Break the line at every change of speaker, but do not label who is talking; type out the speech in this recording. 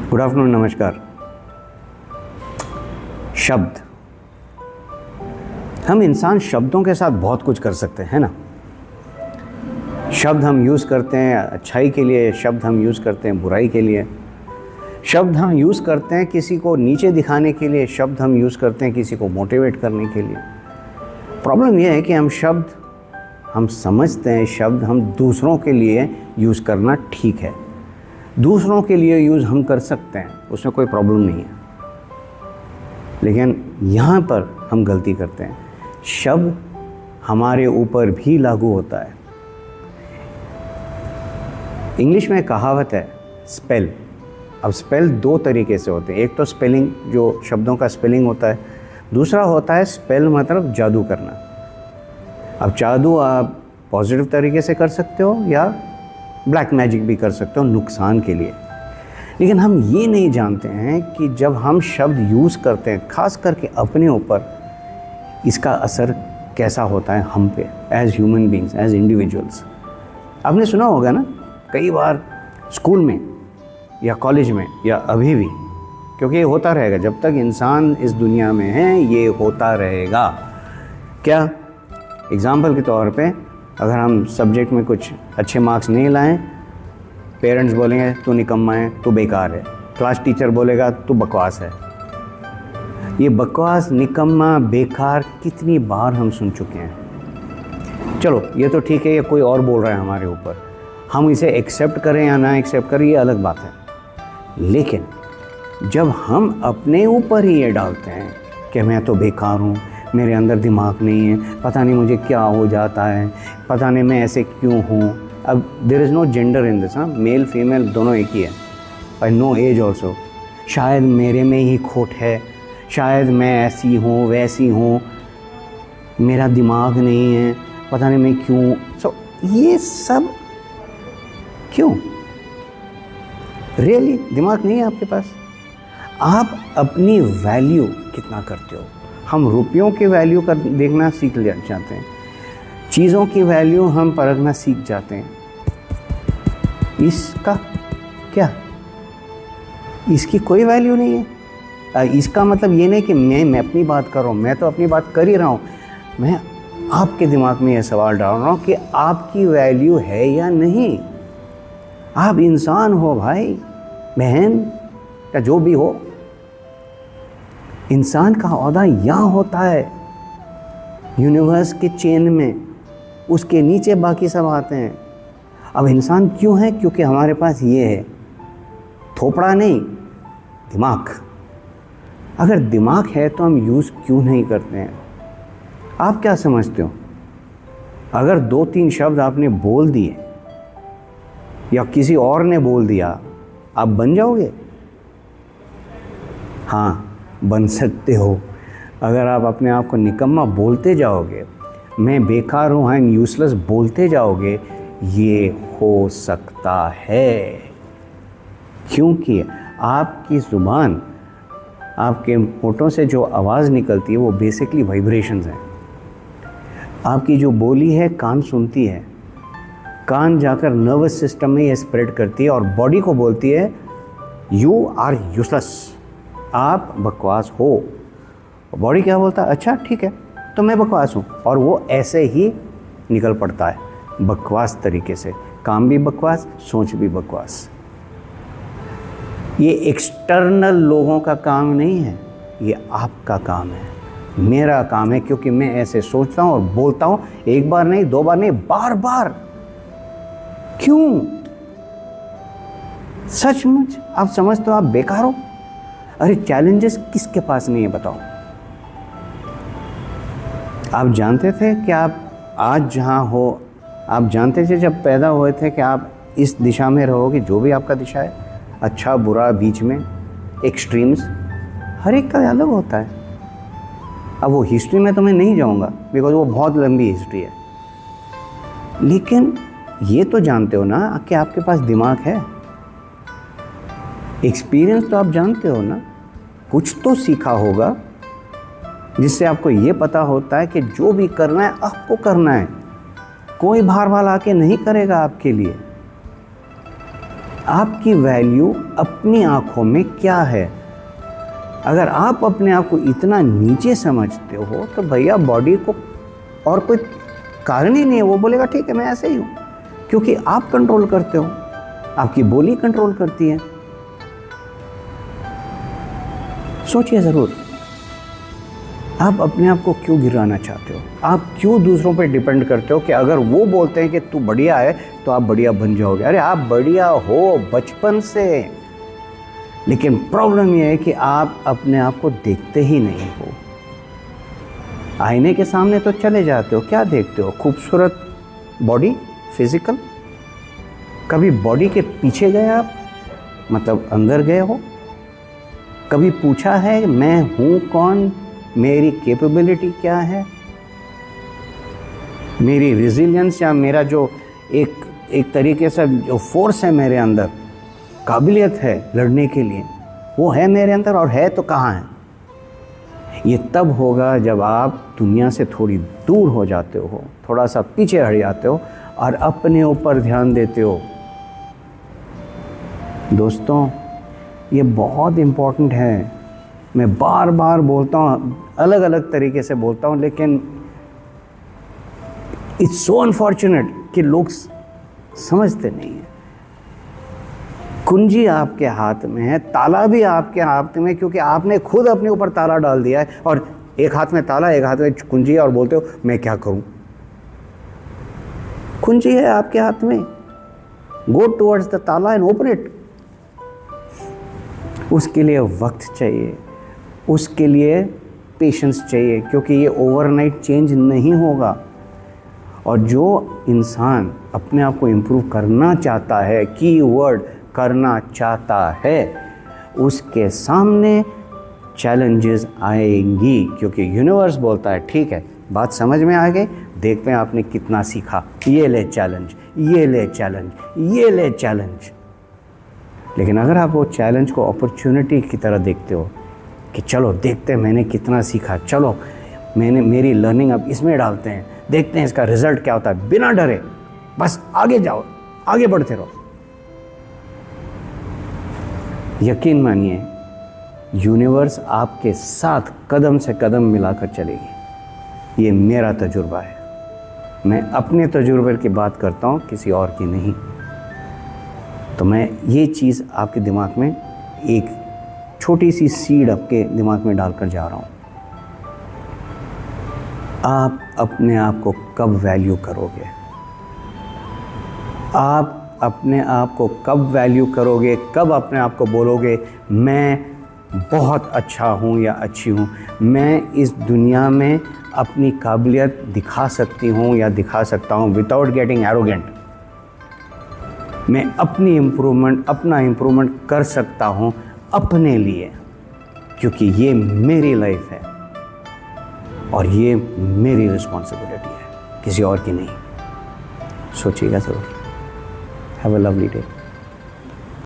Good afternoon, नमस्कार। शब्द, हम इंसान शब्दों के साथ बहुत कुछ कर सकते हैं ना। शब्द हम यूज़ करते हैं अच्छाई के लिए, शब्द हम यूज़ करते हैं बुराई के लिए, शब्द हम यूज़ करते हैं किसी को नीचे दिखाने के लिए, शब्द हम यूज़ करते हैं किसी को मोटिवेट करने के लिए। प्रॉब्लम यह है कि हम समझते हैं शब्द हम दूसरों के लिए यूज़ करना ठीक है, दूसरों के लिए यूज़ हम कर सकते हैं, उसमें कोई प्रॉब्लम नहीं है। लेकिन यहाँ पर हम गलती करते हैं, शब्द हमारे ऊपर भी लागू होता है। इंग्लिश में कहावत है स्पेल। अब स्पेल दो तरीके से होते हैं, एक तो स्पेलिंग जो शब्दों का स्पेलिंग होता है, दूसरा होता है स्पेल मतलब जादू करना। अब जादू आप पॉजिटिव तरीके से कर सकते हो या ब्लैक मैजिक भी कर सकते हो नुकसान के लिए। लेकिन हम ये नहीं जानते हैं कि जब हम शब्द यूज़ करते हैं, ख़ास करके अपने ऊपर, इसका असर कैसा होता है हम पे as human beings, as individuals. आपने सुना होगा ना कई बार स्कूल में या कॉलेज में या अभी भी, क्योंकि ये होता रहेगा जब तक इंसान इस दुनिया में है, ये होता रहेगा। क्या एग्ज़ाम्पल के तौर पे अगर हम सब्जेक्ट में कुछ अच्छे मार्क्स नहीं लाएं, पेरेंट्स बोलेंगे तू निकम्मा है, तू बेकार है। क्लास टीचर बोलेगा तू बकवास है। ये बकवास, निकम्मा, बेकार कितनी बार हम सुन चुके हैं। चलो ये तो ठीक है, ये कोई और बोल रहा है हमारे ऊपर, हम इसे एक्सेप्ट करें या ना एक्सेप्ट करें ये अलग बात है। लेकिन जब हम अपने ऊपर ही ये डालते हैं कि मैं तो बेकार हूँ, मेरे अंदर दिमाग नहीं है, पता नहीं मुझे क्या हो जाता है, पता नहीं मैं ऐसे क्यों हूँ। अब there is no gender in this, हाँ, मेल फीमेल दोनों एक ही है, और नो एज ऑल्सो। शायद मेरे में ही खोट है, शायद मैं ऐसी हूँ वैसी हूँ, मेरा दिमाग नहीं है, पता नहीं मैं क्यों। सो ये सब क्यों? रियली दिमाग नहीं है आपके पास? आप अपनी वैल्यू कितना करते हो? हम रुपयों की वैल्यू कर देखना सीख ले जाते हैं, चीज़ों की वैल्यू हम परखना सीख जाते हैं। इसका क्या? इसकी कोई वैल्यू नहीं है। इसका मतलब ये नहीं कि मैं अपनी बात कर रहा हूँ, मैं तो अपनी बात कर ही रहा हूँ। मैं आपके दिमाग में ये सवाल डाल रहा हूँ कि आपकी वैल्यू है या नहीं। आप इंसान हो भाई, बहन, या जो भी हो। इंसान का ओहदा यहाँ होता है यूनिवर्स के चेन में, उसके नीचे बाकी सब आते हैं। अब इंसान क्यों है? क्योंकि हमारे पास ये है, थोपड़ा नहीं, दिमाग। अगर दिमाग है तो हम यूज़ क्यों नहीं करते हैं? आप क्या समझते हो? अगर 2-3 शब्द आपने बोल दिए या किसी और ने बोल दिया, आप बन जाओगे? हाँ, बन सकते हो। अगर आप अपने आप को निकम्मा बोलते जाओगे, मैं बेकार हूँ, आई एम यूजलेस बोलते जाओगे, ये हो सकता है। क्योंकि आपकी ज़ुबान, आपके होठों से जो आवाज़ निकलती है वो बेसिकली वाइब्रेशंस हैं। आपकी जो बोली है कान सुनती है, कान जाकर नर्वस सिस्टम में ये स्प्रेड करती है और बॉडी को बोलती है यू आर यूजलेस, आप बकवास हो। बॉडी क्या बोलता है? अच्छा ठीक है, तो मैं बकवास हूँ, और वो ऐसे ही निकल पड़ता है बकवास तरीके से। काम भी बकवास, सोच भी बकवास। ये एक्सटर्नल लोगों का काम नहीं है, ये आपका काम है, मेरा काम है, क्योंकि मैं ऐसे सोचता हूँ और बोलता हूँ, एक बार नहीं, 2 बार नहीं, बार बार। क्यों? सचमुच आप समझते हो आप बेकार हो? अरे चैलेंजेस किसके पास नहीं है बताओ? आप जानते थे कि आप आज जहाँ हो, आप जानते थे जब पैदा हुए थे कि आप इस दिशा में रहोगे, जो भी आपका दिशा है, अच्छा बुरा, बीच में, एक्सट्रीम्स, हर एक का अलग होता है। अब वो हिस्ट्री में तो मैं नहीं जाऊँगा, बिकॉज वो बहुत लंबी हिस्ट्री है। लेकिन ये तो जानते हो ना कि आपके पास दिमाग है, एक्सपीरियंस तो आप जानते हो ना, कुछ तो सीखा होगा जिससे आपको ये पता होता है कि जो भी करना है आपको करना है, कोई बाहर वाला आके नहीं करेगा आपके लिए। आपकी वैल्यू अपनी आँखों में क्या है। अगर आप अपने आप को इतना नीचे समझते हो तो भैया बॉडी को और कोई कारण ही नहीं है, वो बोलेगा ठीक है मैं ऐसे ही हूँ, क्योंकि आप कंट्रोल करते हो, आपकी बोली कंट्रोल करती है। सोचिए ज़रूर, आप अपने आप को क्यों गिराना चाहते हो? आप क्यों दूसरों पे डिपेंड करते हो कि अगर वो बोलते हैं कि तू बढ़िया है तो आप बढ़िया बन जाओगे? अरे आप बढ़िया हो बचपन से, लेकिन प्रॉब्लम यह है कि आप अपने आप को देखते ही नहीं हो। आईने के सामने तो चले जाते हो, क्या देखते हो? खूबसूरत बॉडी, फिजिकल। कभी बॉडी के पीछे गए आप, मतलब अंदर गए हो? कभी पूछा है मैं हूँ कौन, मेरी कैपेबिलिटी क्या है, मेरी रेजिलियंस या मेरा जो एक तरीके से जो फोर्स है मेरे अंदर, काबिलियत है लड़ने के लिए, वो है मेरे अंदर और है तो कहाँ है? ये तब होगा जब आप दुनिया से थोड़ी दूर हो जाते हो, थोड़ा सा पीछे हट जाते हो और अपने ऊपर ध्यान देते हो। दोस्तों ये बहुत इम्पोर्टेंट है। मैं बार बार बोलता हूँ, अलग अलग तरीके से बोलता हूँ, लेकिन इट्स सो अनफॉर्चुनेट कि लोग समझते नहीं हैं। कुंजी आपके हाथ में है, ताला भी आपके हाथ में, क्योंकि आपने खुद अपने ऊपर ताला डाल दिया है। और एक हाथ में ताला, एक हाथ में कुंजी है, और बोलते हो मैं क्या करूं? कुंजी है आपके हाथ में, गो टुवर्ड्स द ताला एंड ओपन इट। उसके लिए वक्त चाहिए, उसके लिए पेशेंस चाहिए, क्योंकि ये ओवरनाइट चेंज नहीं होगा। और जो इंसान अपने आप को इम्प्रूव करना चाहता है, कीवर्ड करना चाहता है, उसके सामने चैलेंजेस आएंगी, क्योंकि यूनिवर्स बोलता है ठीक है बात समझ में आ गई, देखते हैं आपने कितना सीखा, ये ले चैलेंज, ये ले चैलेंज, ये ले चैलेंज। लेकिन अगर आप वो चैलेंज को अपॉर्चुनिटी की तरह देखते हो कि चलो देखते हैं मैंने कितना सीखा, चलो मेरी लर्निंग अब इसमें डालते हैं, देखते हैं इसका रिजल्ट क्या होता है, बिना डरे बस आगे जाओ, आगे बढ़ते रहो। यकीन मानिए यूनिवर्स आपके साथ कदम से कदम मिलाकर चलेगी। ये मेरा तजुर्बा है, मैं अपने तजुर्बे की बात करता हूँ, किसी और की नहीं। तो मैं ये चीज़ आपके दिमाग में, एक छोटी सी सीड आपके दिमाग में डालकर जा रहा हूँ। आप अपने आप को कब वैल्यू करोगे? आप अपने आप को कब वैल्यू करोगे? कब अपने आप को बोलोगे मैं बहुत अच्छा हूँ या अच्छी हूँ, मैं इस दुनिया में अपनी काबिलियत दिखा सकती हूँ या दिखा सकता हूँ विदाउट गेटिंग एरोगेंट, मैं अपनी अपना इम्प्रूवमेंट कर सकता हूँ अपने लिए, क्योंकि ये मेरी लाइफ है और ये मेरी रिस्पॉन्सिबिलिटी है, किसी और की नहीं। सोचिएगा ज़रूर। Have a lovely day.